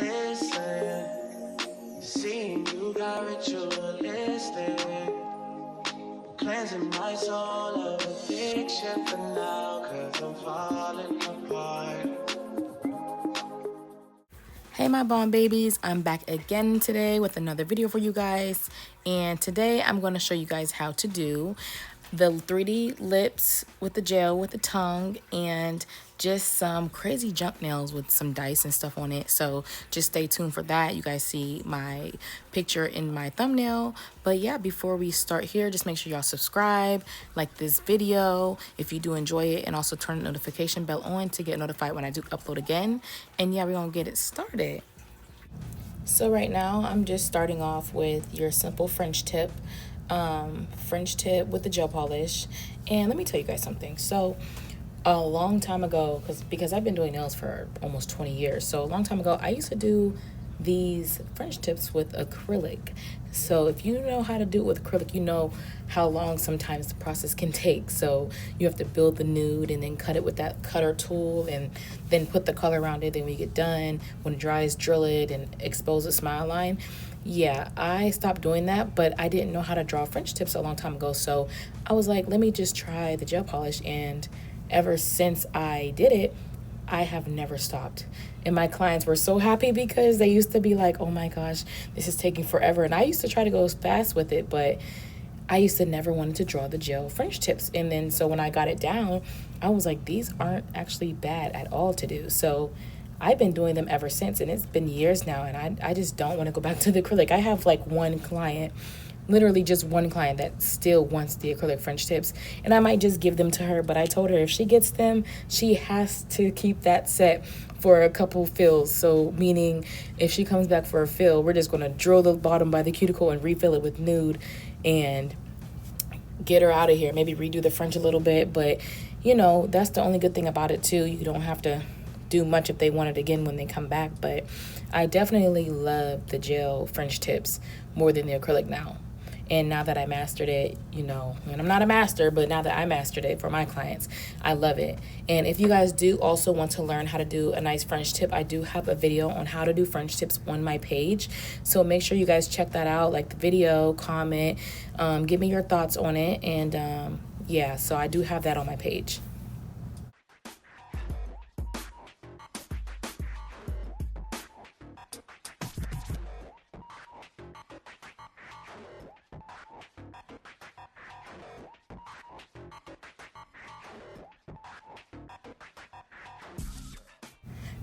Listen, seeing you got ritualistic, cleansing my soul of addiction for now, cause I'm falling apart. Hey my bomb babies, I'm back again today with another video for you guys, and today I'm going to show you guys how to do the 3D lips with the gel with the tongue and just some crazy junk nails with some dice and stuff on it. So just stay tuned for that. You guys see my picture in my thumbnail. But yeah, before we start here, just make sure y'all subscribe, like this video if you do enjoy it, and also turn the notification bell on to get notified when I do upload again. And yeah, we're gonna get it started. So right now I'm just starting off with your simple French tip with the gel polish. And let me tell you guys something. So a long time ago, because I've been doing nails for almost 20 years, so a long time ago I used to do these French tips with acrylic. So if you know how to do it with acrylic, you know how long sometimes the process can take. So you have to build the nude and then cut it with that cutter tool and then put the color around it. Then when you get done, when it dries, drill it and expose the smile line. Yeah, I stopped doing that, but I didn't know how to draw French tips a long time ago. So I was like, let me just try the gel polish. And ever since I did it, I have never stopped. And my clients were so happy because they used to be like, oh my gosh, this is taking forever. And I used to try to go fast with it, but I used to never wanted to draw the gel French tips. And then so when I got it down, I was like, these aren't actually bad at all to do. So I've been doing them ever since, and it's been years now, and I just don't want to go back to the acrylic. I have like one client, literally just one client, that still wants the acrylic French tips, and I might just give them to her, but I told her if she gets them, she has to keep that set for a couple fills. So meaning if she comes back for a fill, we're just going to drill the bottom by the cuticle and refill it with nude and get her out of here. Maybe redo the French a little bit, but you know, that's the only good thing about it too. You don't have to do much if they want it again when they come back. But I definitely love the gel French tips more than the acrylic now. And now that I mastered it, you know, and I'm not a master, but now that I mastered it for my clients, I love it. And if you guys do also want to learn how to do a nice French tip, I do have a video on how to do French tips on my page. So make sure you guys check that out, like the video, comment, give me your thoughts on it. And yeah, so I do have that on my page.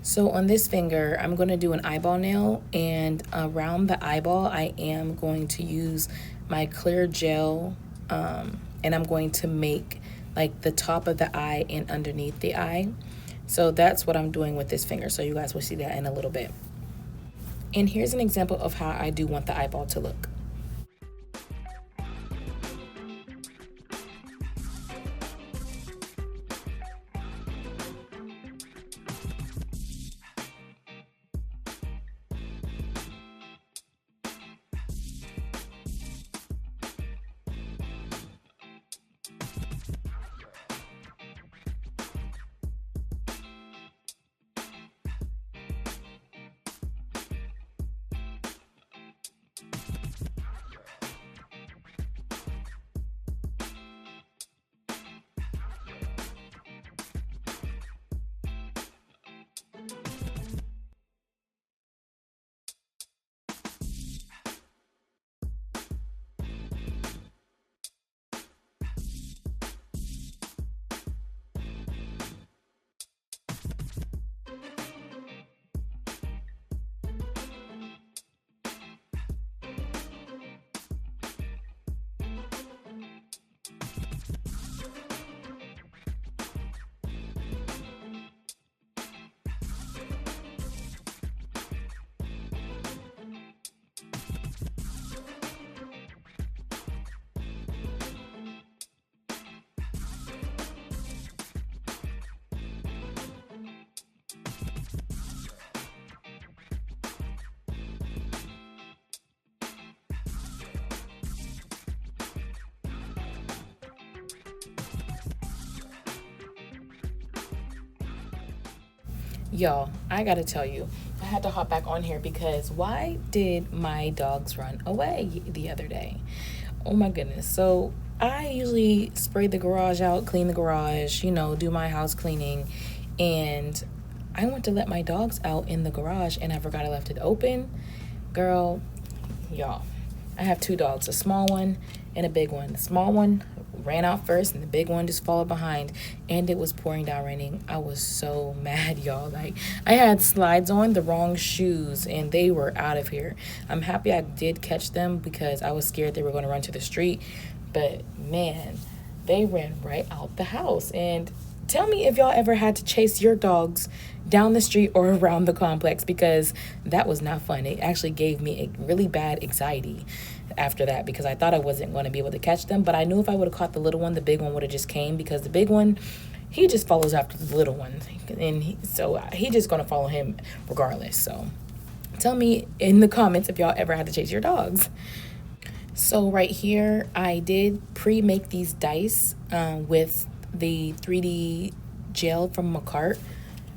So on this finger, I'm going to do an eyeball nail, and around the eyeball, I am going to use my clear gel, and I'm going to make like the top of the eye and underneath the eye. So that's what I'm doing with this finger. So you guys will see that in a little bit. And here's an example of how I do want the eyeball to look. Y'all, I gotta tell you, I had to hop back on here because why did my dogs run away the other day? Oh my goodness. So I usually spray the garage out, clean the garage, do my house cleaning. And I went to let my dogs out in the garage and I forgot I left it open. Girl, y'all, I have two dogs, a small one and a big one. The small one ran out first and the big one just followed behind, and it was pouring down raining. I was so mad, y'all. Like, I had slides on, the wrong shoes, and they were out of here. I'm happy I did catch them because I was scared they were going to run to the street, but man, they ran right out the house. And tell me if y'all ever had to chase your dogs down the street or around the complex, because that was not fun. It actually gave me a really bad anxiety after that because I thought I wasn't going to be able to catch them. But I knew if I would have caught the little one, the big one would have just came, because the big one, he just follows after the little one. And he just going to follow him regardless. So tell me in the comments if y'all ever had to chase your dogs. So right here, I did pre-make these dice with the 3D gel from Macart.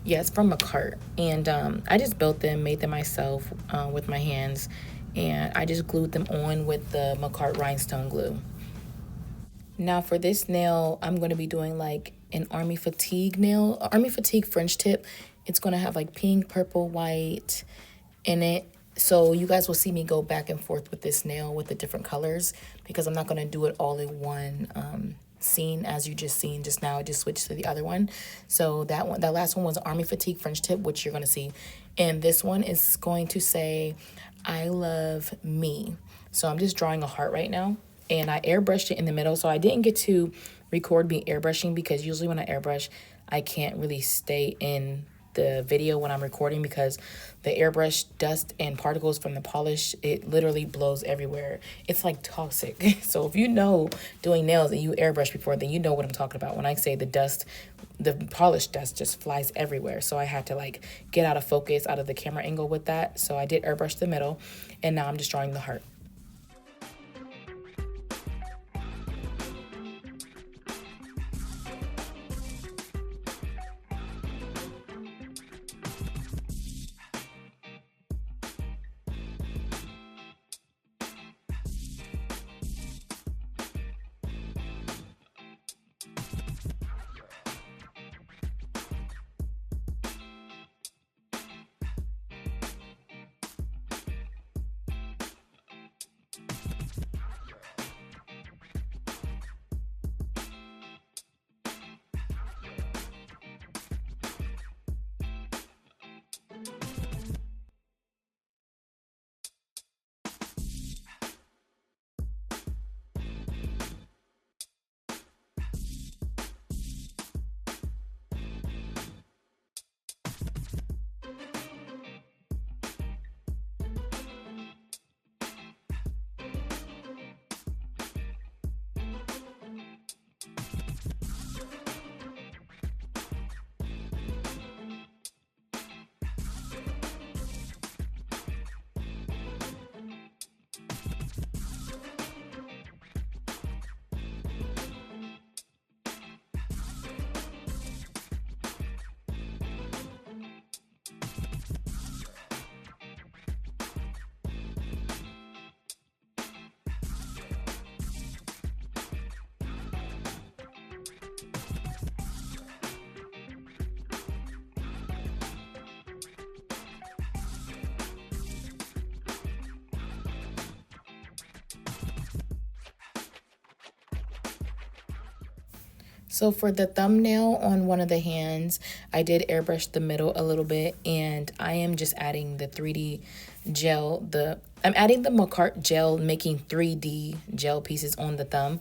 Yes, from Macart. And I just built them, made them myself with my hands. And I just glued them on with the Macart rhinestone glue. Now for this nail, I'm going to be doing like an army fatigue nail, army fatigue French tip. It's going to have like pink, purple, white in it. So you guys will see me go back and forth with this nail with the different colors, because I'm not going to do it all in one scene as you just seen just now. I just switched to the other one. So that last one was army fatigue French tip, which you're going to see. And this one is going to say, I love me. So I'm just drawing a heart right now, and I airbrushed it in the middle. So I didn't get to record me airbrushing because usually when I airbrush, I can't really stay in the video when I'm recording, because the airbrush dust and particles from the polish, it literally blows everywhere. It's like toxic. So if you know doing nails and you airbrush before, then you know what I'm talking about. When I say the dust, the polish dust just flies everywhere. So I had to like get out of focus, out of the camera angle with that. So I did airbrush the middle, and now I'm just drawing the heart. So for the thumbnail on one of the hands, I did airbrush the middle a little bit, and I am just adding the 3D gel. I'm adding the Macart gel, making 3D gel pieces on the thumb.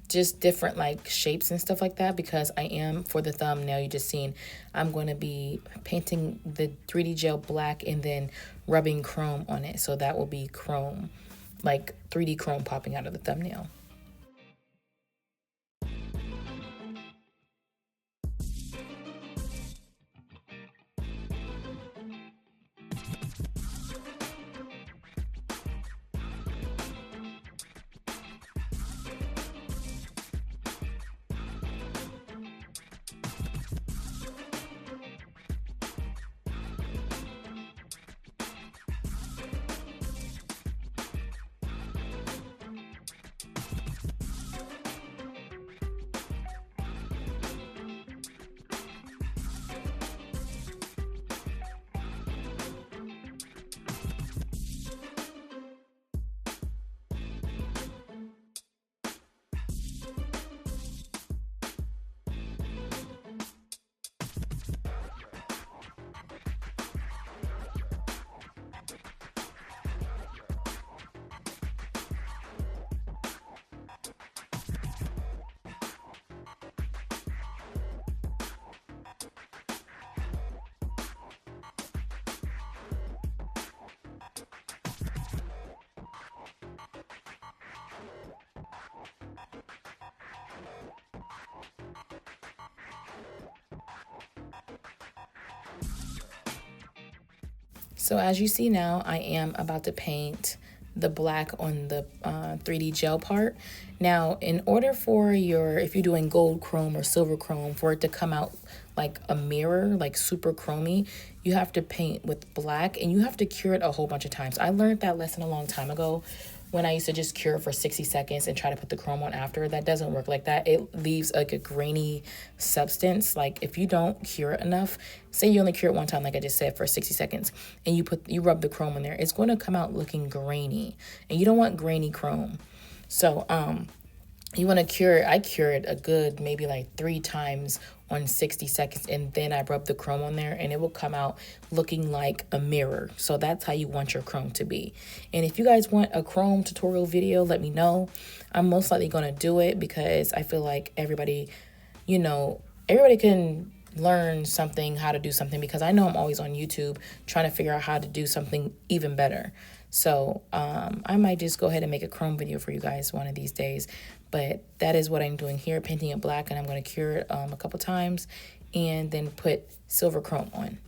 Just different like shapes and stuff like that, because I am, for the thumbnail you just seen, I'm going to be painting the 3D gel black and then rubbing chrome on it. So that will be chrome, like 3D chrome popping out of the thumbnail. So as you see now, I am about to paint the black on the 3D gel part. Now, in order for if you're doing gold chrome or silver chrome, for it to come out like a mirror, like super chromy, you have to paint with black and you have to cure it a whole bunch of times. I learned that lesson a long time ago when I used to just cure it for 60 seconds and try to put the chrome on after. That doesn't work like that. It leaves like a grainy substance. Like if you don't cure it enough, say you only cure it one time, like I just said, for 60 seconds, and you rub the chrome in there, it's going to come out looking grainy, and you don't want grainy chrome. So you want to cure it. I cure it a good maybe like 3 times on 60 seconds, and then I rub the chrome on there and it will come out looking like a mirror. So that's how you want your chrome to be. And if you guys want a chrome tutorial video, let me know. I'm most likely going to do it because I feel like everybody can learn something, how to do something, because I know I'm always on YouTube trying to figure out how to do something even better. So I might just go ahead and make a chrome video for you guys one of these days. But that is what I'm doing here, painting it black, and I'm going to cure it a couple times and then put silver chrome on.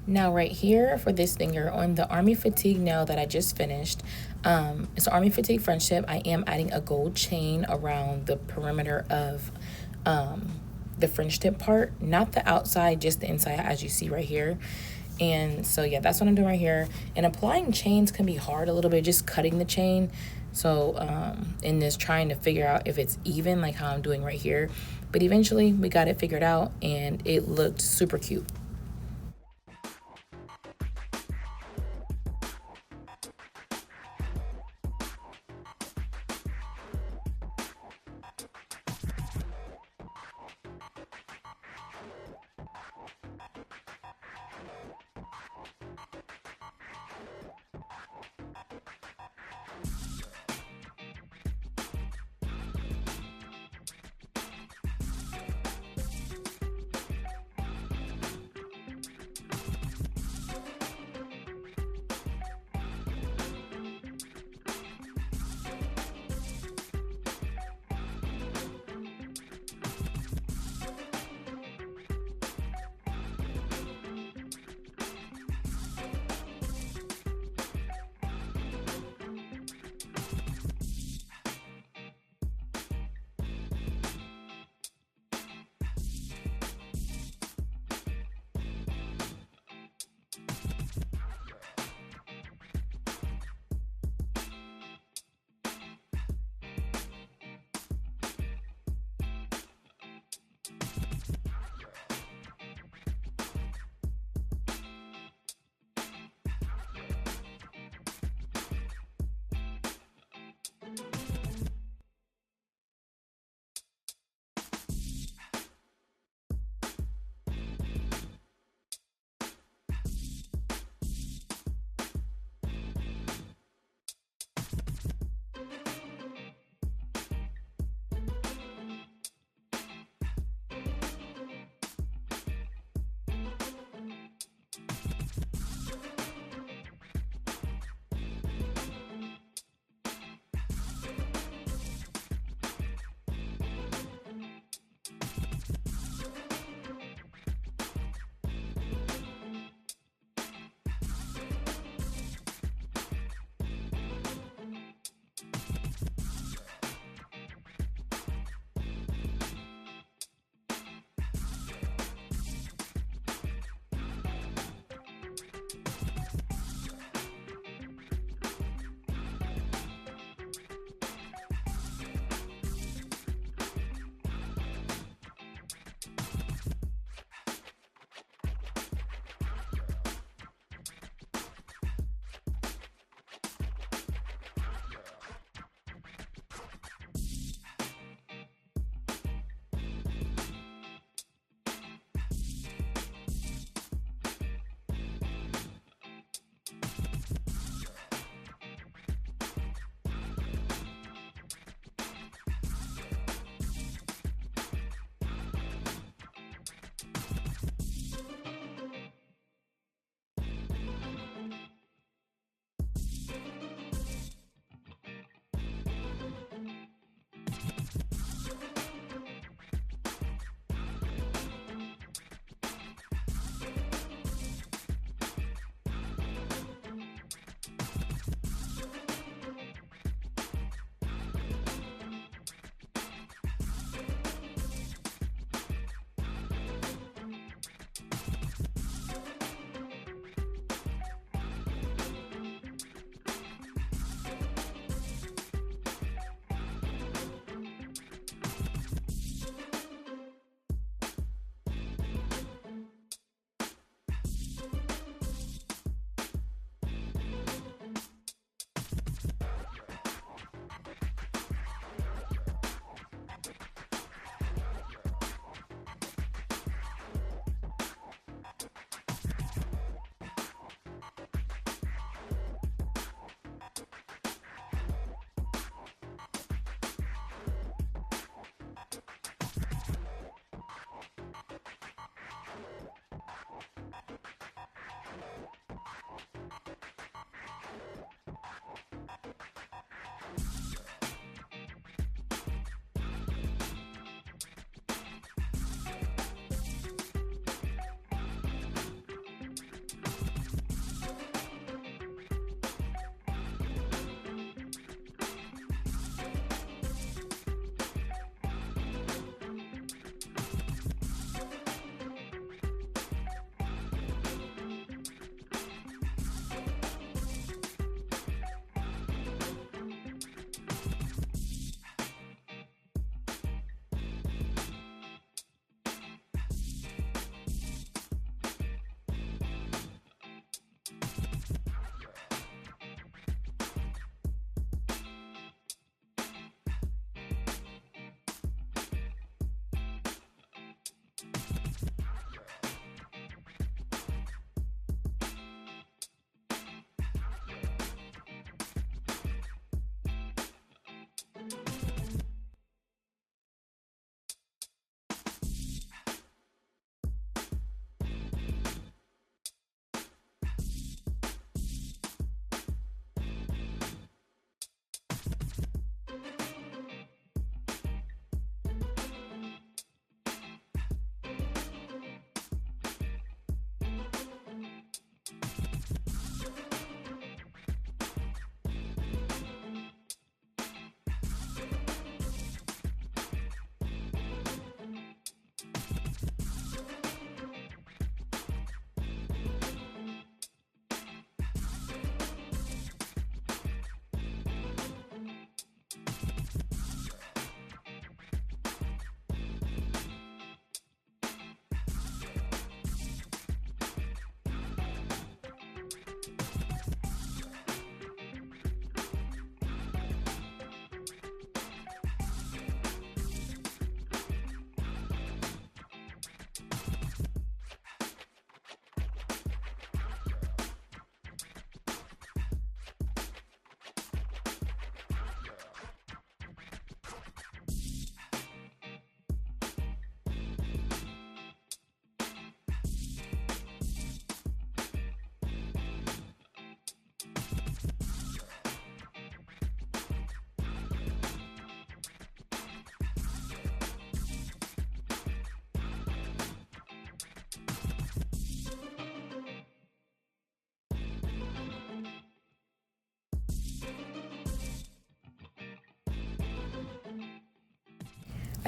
Now right here for this finger on the Army Fatigue nail that I just finished, it's an Army Fatigue friendship. I am adding a gold chain around the perimeter of the fringe tip part, not the outside, just the inside, as you see right here. And so yeah, that's what I'm doing right here. And applying chains can be hard a little bit, just cutting the chain. So in this, trying to figure out if it's even, like how I'm doing right here. But eventually we got it figured out and it looked super cute.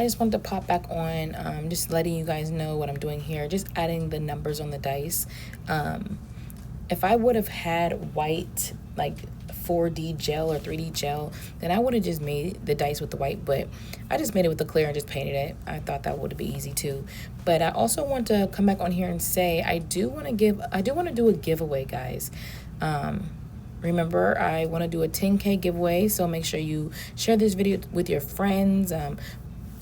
I just wanted to pop back on, just letting you guys know what I'm doing here, just adding the numbers on the dice. If I would have had white, like 4D gel or 3D gel, then I would have just made the dice with the white, but I just made it with the clear and just painted it. I thought that would be easy too. But I also want to come back on here and say I do want to do a giveaway, guys. Remember, I want to do a 10K giveaway, so make sure you share this video with your friends,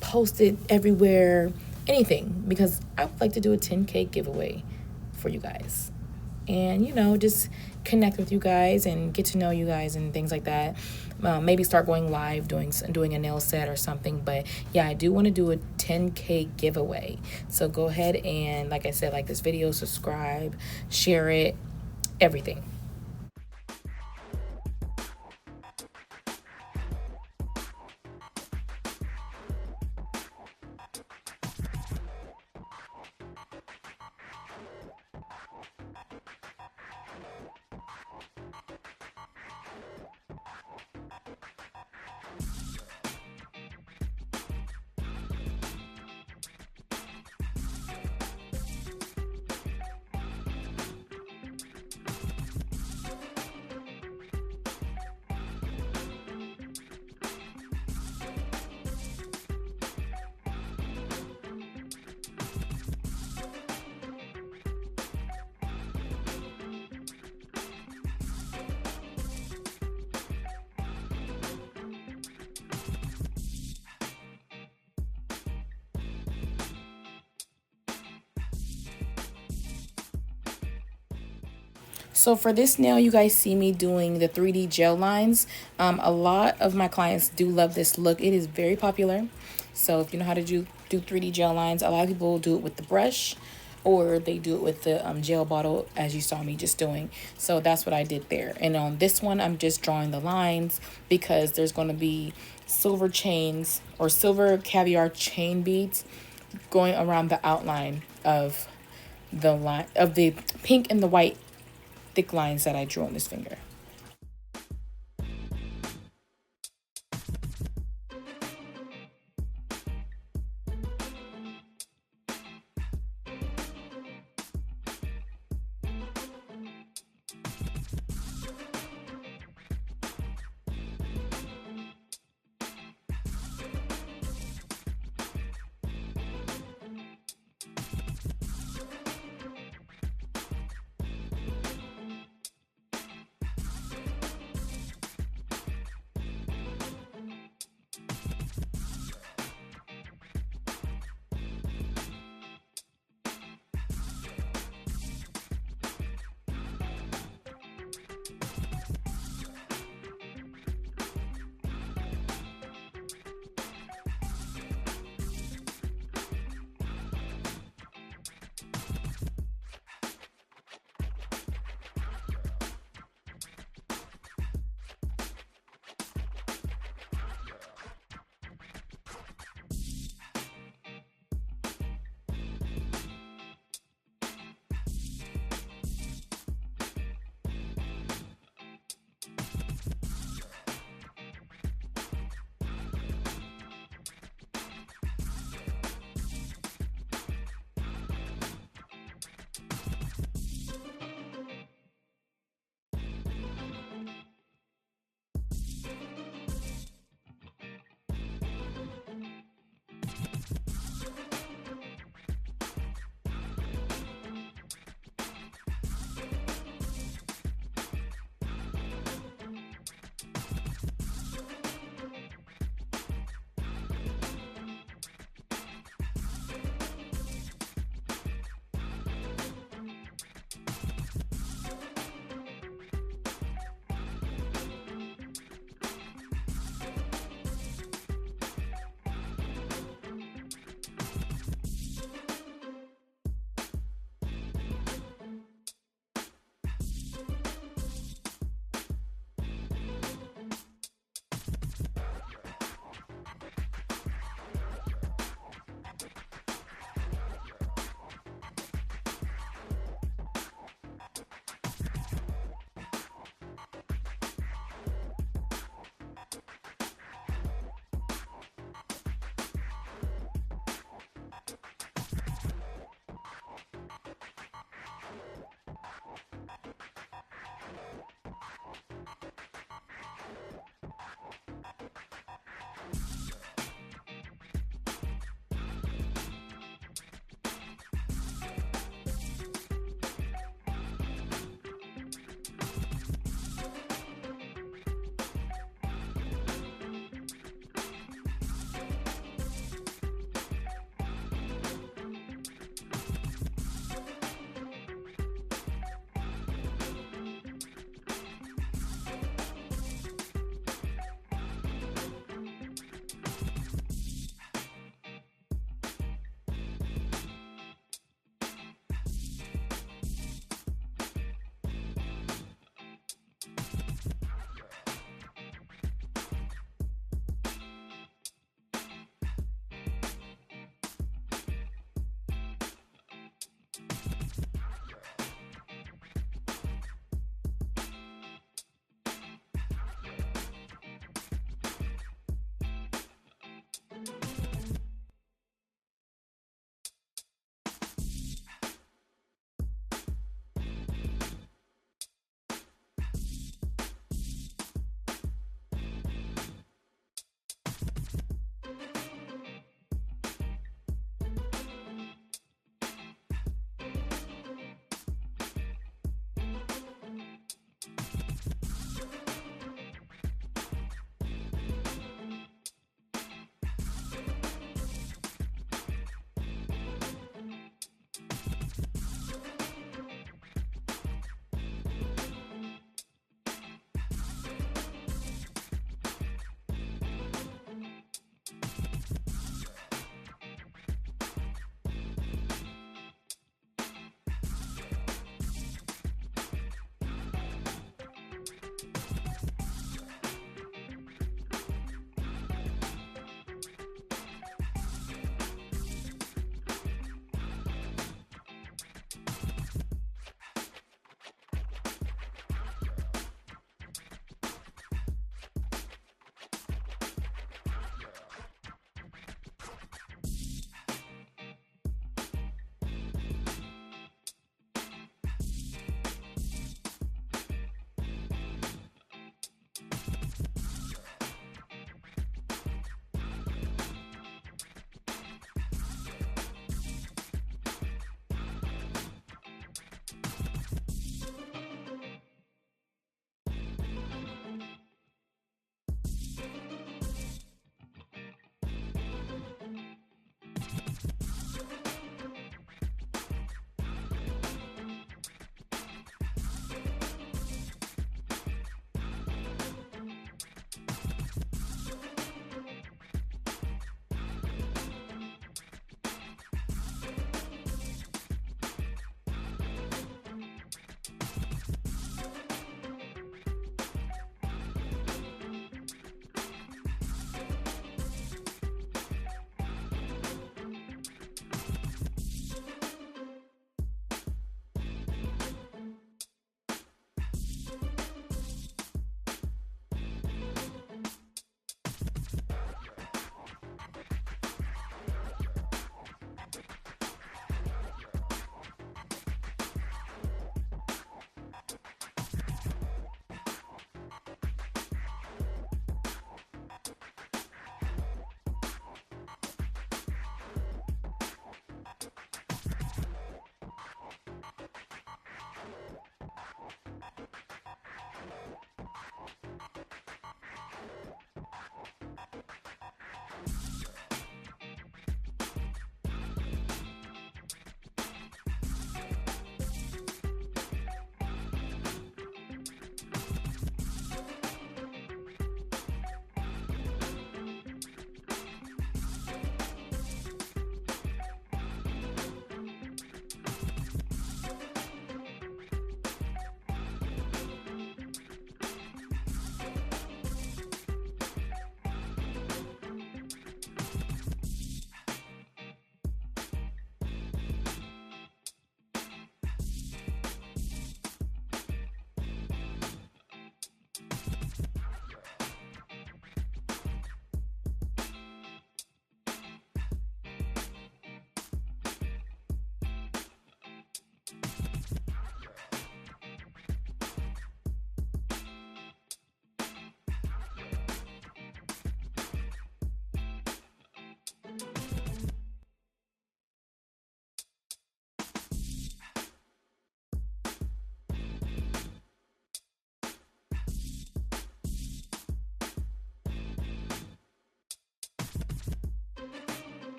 post it everywhere, anything, because I would like to do a 10K giveaway for you guys. And, you know, just connect with you guys and get to know you guys and things like that. Maybe start going live, doing a nail set or something. But yeah, I do want to do a 10K giveaway. So go ahead and, like I said, like this video, subscribe, share it, everything. So for this nail, you guys see me doing the 3D gel lines. A lot of my clients do love this look. It is very popular. So if you know how to do 3D gel lines, a lot of people do it with the brush, or they do it with the gel bottle, as you saw me just doing. So that's what I did there. And on this one, I'm just drawing the lines because there's going to be silver chains or silver caviar chain beads going around the outline of the line of the pink and the white thick lines that I drew on this finger.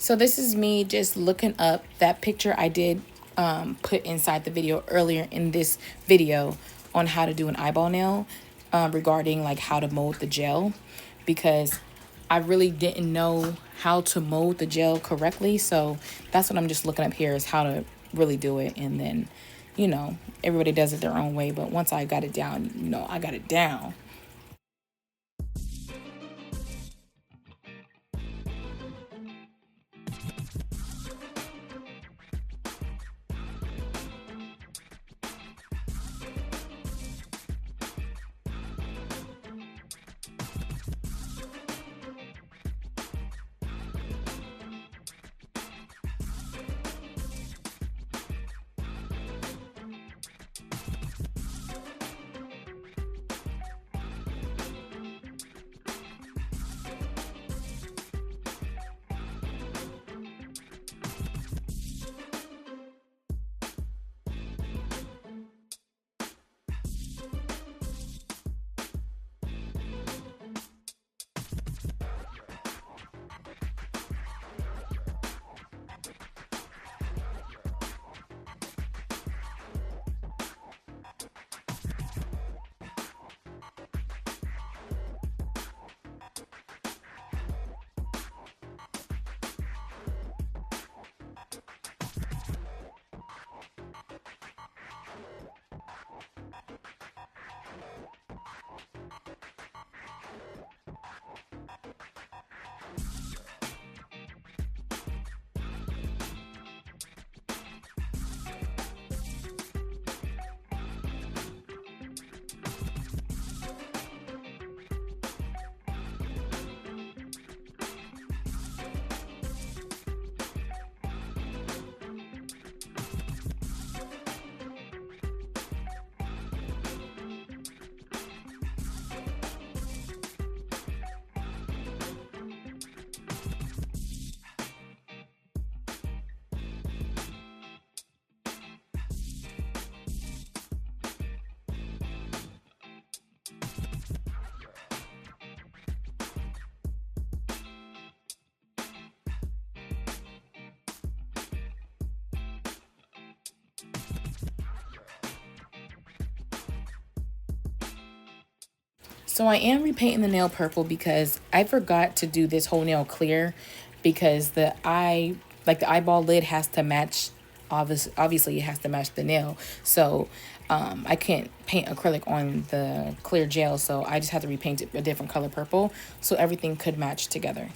So this is me just looking up that picture I did put inside the video earlier in this video on how to do an eyeball nail regarding like how to mold the gel, because I really didn't know how to mold the gel correctly. So that's what I'm just looking up here, is how to really do it. And then, you know, everybody does it their own way. But once I got it down, you know, I got it down. So I am repainting the nail purple because I forgot to do this whole nail clear, because the eyeball lid has to match. Obviously it has to match the nail. So I can't paint acrylic on the clear gel, so I just have to repaint it a different color purple so everything could match together.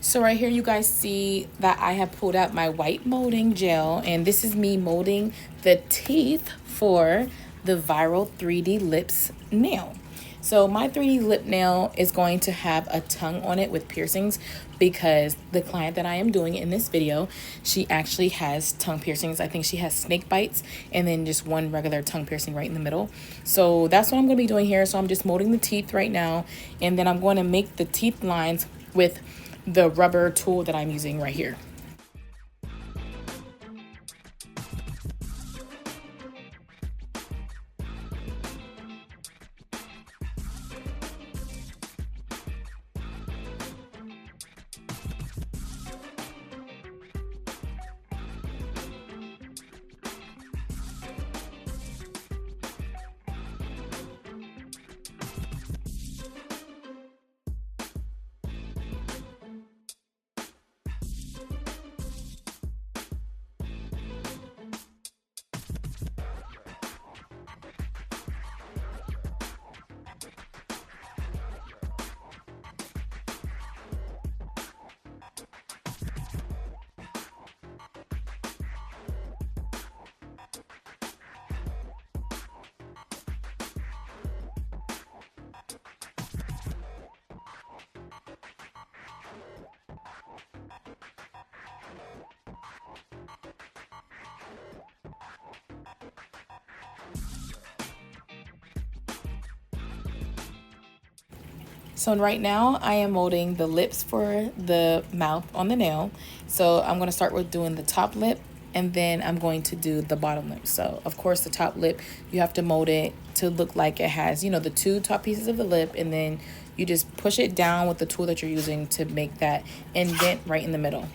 So right here you guys see that I have pulled out my white molding gel, and this is me molding the teeth for the Viral 3D Lips nail. So my 3D lip nail is going to have a tongue on it with piercings, because the client that I am doing in this video, she actually has tongue piercings. I think she has snake bites and then just one regular tongue piercing right in the middle. So that's what I'm going to be doing here. So I'm just molding the teeth right now, and then I'm going to make the teeth lines with the rubber tool that I'm using right here. So right now I am molding the lips for the mouth on the nail. So I'm going to start with doing the top lip, and then I'm going to do the bottom lip. So of course the top lip, you have to mold it to look like it has, you know, the two top pieces of the lip, and then you just push it down with the tool that you're using to make that indent right in the middle.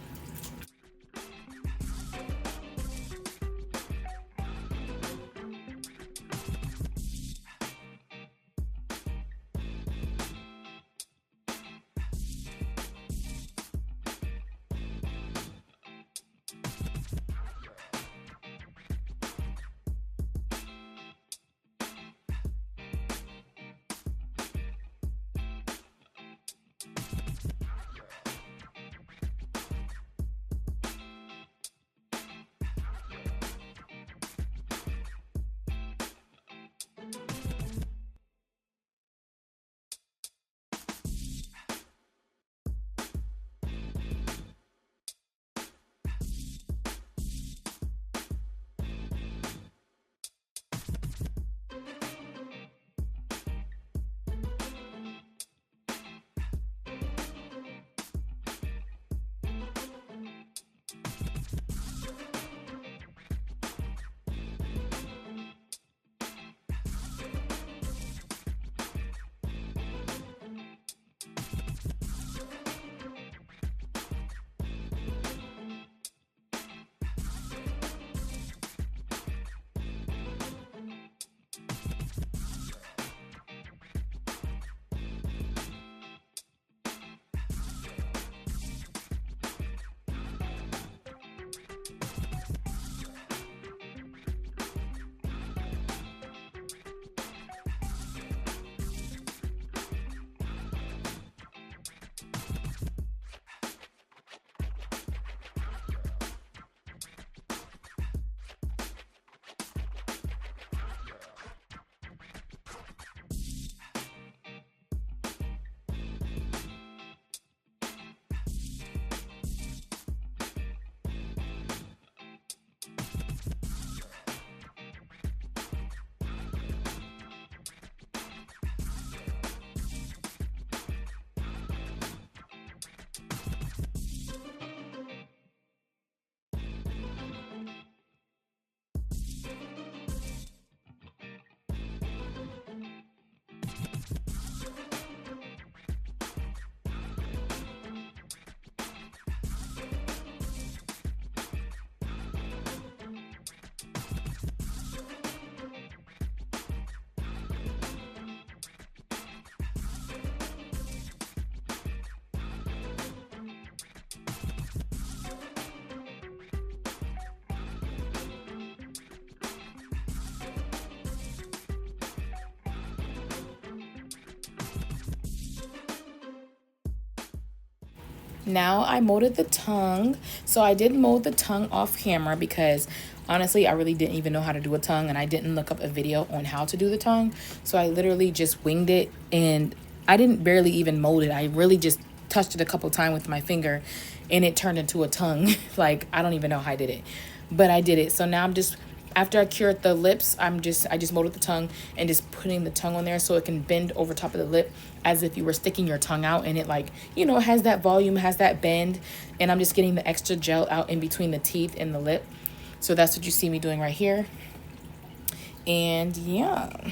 Now I molded the tongue. So I did mold the tongue off camera because honestly, I really didn't even know how to do a tongue, and I didn't look up a video on how to do the tongue. So I literally just winged it, and I didn't barely even mold it. I really just touched it a couple times with my finger and it turned into a tongue. Like, I don't even know how I did it, but I did it. So now I'm just, after I cured the lips, I just molded the tongue and just putting the tongue on there so it can bend over top of the lip as if you were sticking your tongue out, and it, like, you know, has that volume, has that bend. And I'm just getting the extra gel out in between the teeth and the lip. So that's what you see me doing right here. And yeah.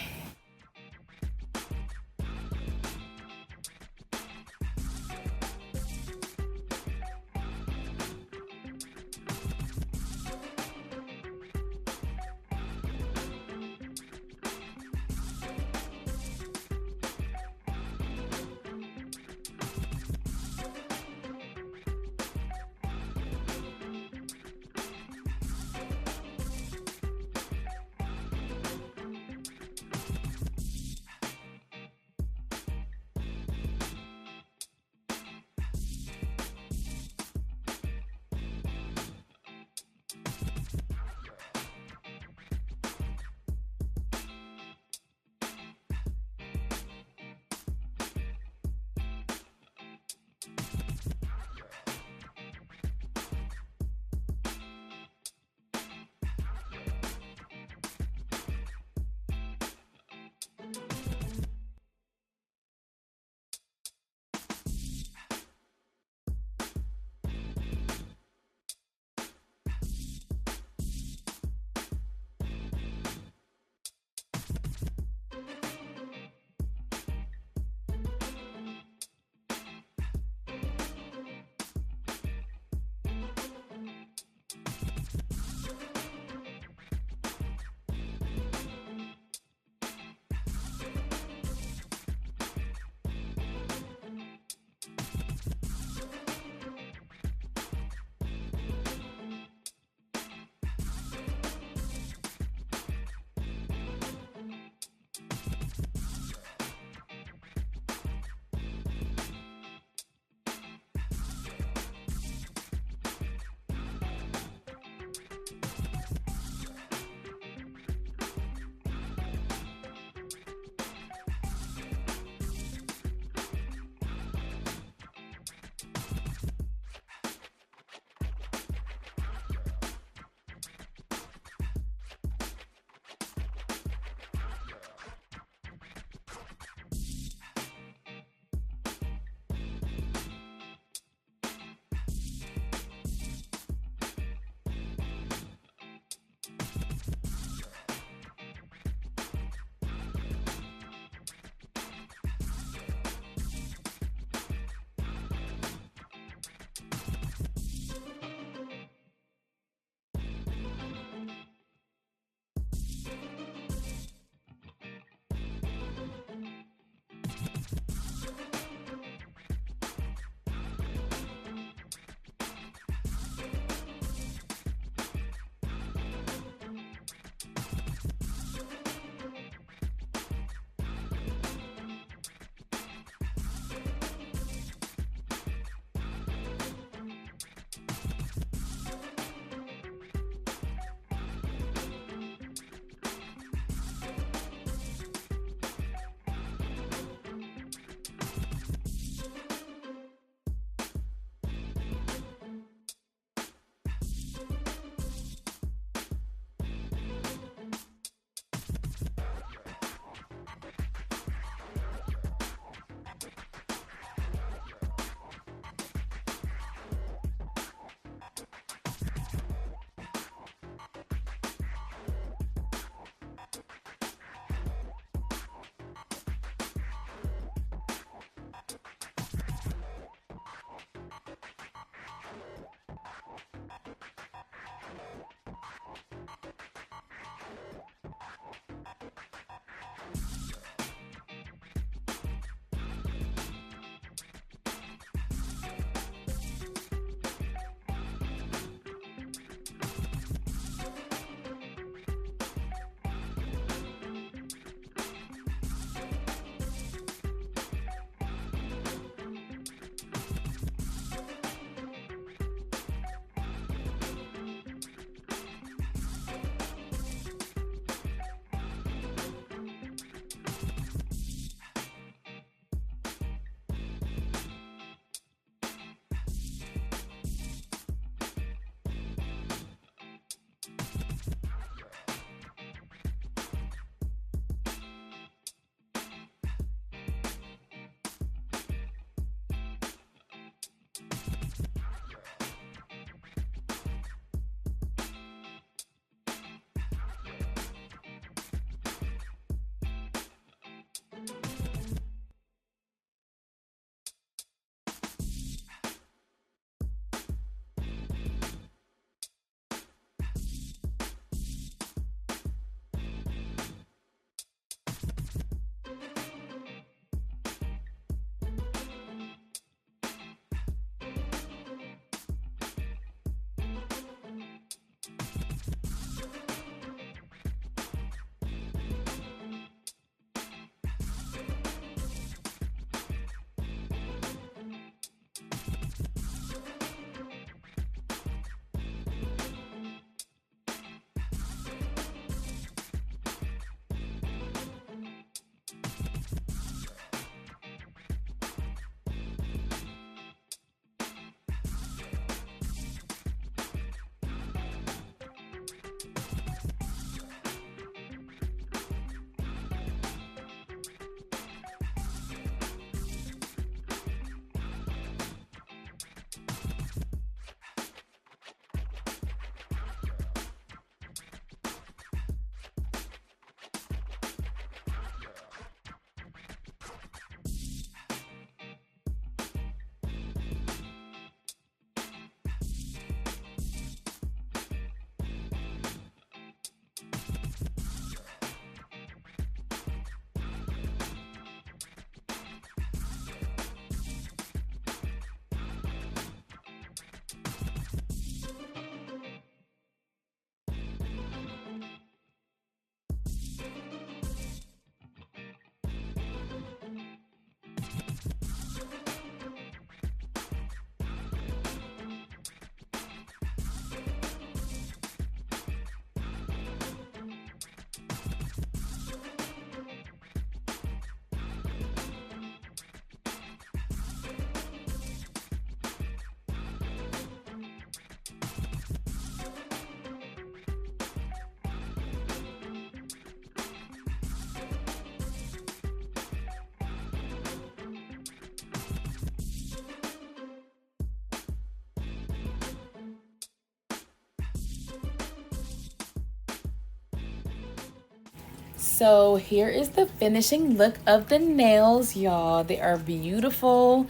So here is the finishing look of the nails, y'all. They are beautiful.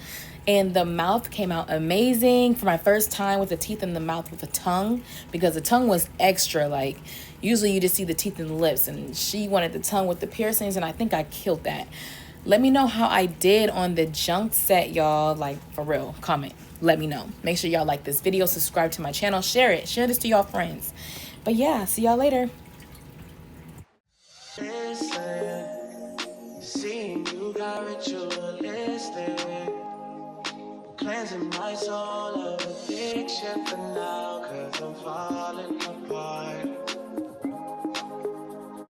And the mouth came out amazing for my first time with the teeth in the mouth with the tongue, because the tongue was extra. Like, usually you just see the teeth and the lips, and she wanted the tongue with the piercings, and I think I killed that. Let me know how I did on the junk set, y'all. Like, for real, comment. Let me know. Make sure y'all like this video, subscribe to my channel, share it. Share this to y'all friends. But yeah, see y'all later. Listen, seeing you got ritualistic, cleansing my soul of addiction for now.